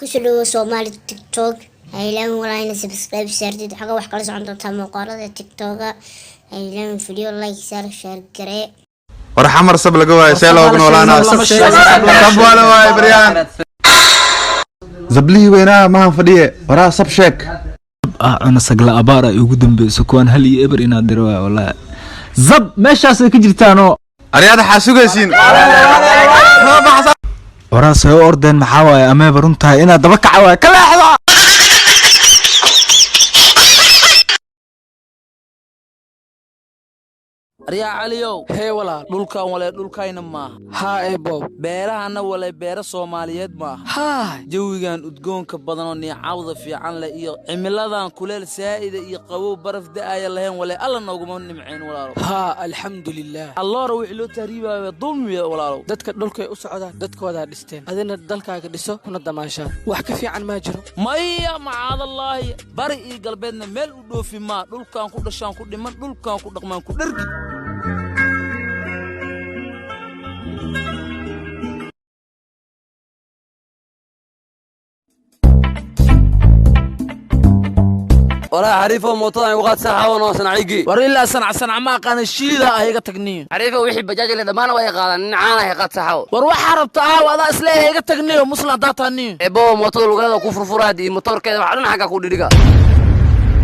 كسلو سومالي تيك توك هيلان وراينا سبسكرايب شارتي حاجة wax kala socon doontaa muuqaalada TikTok هيلان فيديو لايك شير garee war xamar sab laga waayo see looga noolaanaa sab wala waay bariyaan zablihi weynaa ma fadhiye waraa sab sheek ana sagla abaar ay ugu dambeeyso kuwan hal iyo eber inaad diro wallahi zab meeshaas ay ka jirtaano ariyaada xasugaysiin waraa soo ordeen maxaa waay ameeba runtahay inaad daba kaca waay ka leexdo Arya Caliyow hey walaal dhulkan walaal dhulkayna ma ha eebo beerahana walaal beera Soomaaliyeed ma ha jawigan udgoonka badan oo neecawda fiican la iyo cimiladan kuleel saa'id iyo qabow baraf da'aya lahayn walaal alla nooguma nimceen walaal ha alxamdulillah allah wixii loo taariibay dulmi walaal dadka dhulkay u socdaan dadkooda dhisteen adina dalkaaga dhiso kuna damaashaan wax ka fiican ma jiro maya maad allah bari iyo galbeedna meel u dhoofi ma dhulkan ku dhashaan ku dhiman dhulkan ku dhaqmaan ku dhargi ولا عريفه موطن وقت ساعه ونص نعيقي وريلا سنع ما قان الشيده هيغا تغني عريفه وحي بجاج اللي دمان way qaadan caana ay qad saxaw war waxa rabtaa wada isla heega tagniyo musla daatani ebo mootada lugeeda ku furfuraadi motorkeeda waxa dhan xaga ku dhidhiga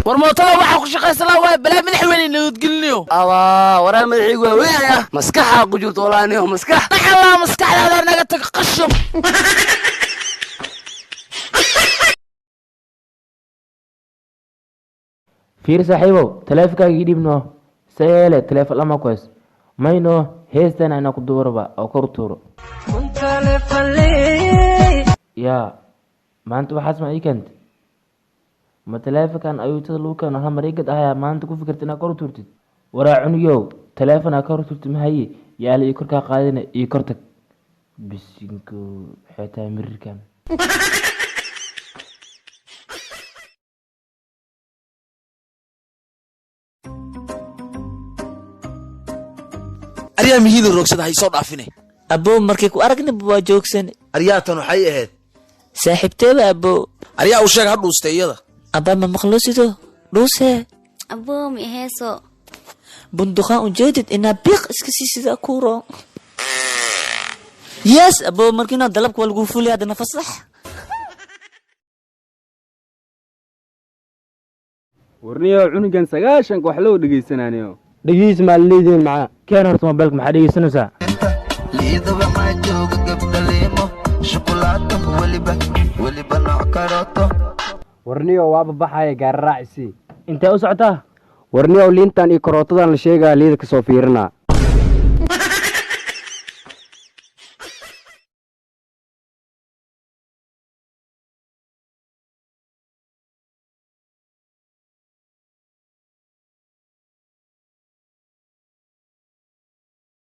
war mootada waxa ku shaqaysanaa waa balaa madaxweyne nabad gelniyo awa waraa madaxiigu waa weeyaya maskaxa ku jirto walaaniyo maskax taxala maskaxdaada naga tag qashab fiir saaxiibow taleefankaaga ii dhibno seele taleefan lama kuhays mayno heestan ayna ku duuraba oo kor tuuro yaa maanta waxaas ma ii keentay ma taleefankan ayuutada lagu keeno hal mar igad ahayaa maanta ku fikirta inaad kor tuurtid waraa cunugow taleefan aa kor tuurtid mahaye yaala ii korkaa qaadina ii kor tag bisinko waxay tahay mirirkan ariya mihiil roogsada hay soo dhaafine abo markay ku aragna waa joogsan ariyatan waxay ahayd saaxiibteeda abo ariya u sheeg ha dhuustay iyada aba ma maqlosido dhuuse abo mi heeso bunduqan ujeedid ina biq iska siisida kuuro yes abo markina dalabka lagu fuliya hadana fasax warniyo cunugan 9 wax loo dhageysanaaniyo dhageys ma leedin ma keen horta mobilka ma dhageysanaysaa liido waxa jooga gabdhaleemo shukulaato waliba nooc karooto warniyo waaba baxay gaar raacisi intee u socotaa warniyo liintan iyo karootadan la sheegaa liida ka soo fiirina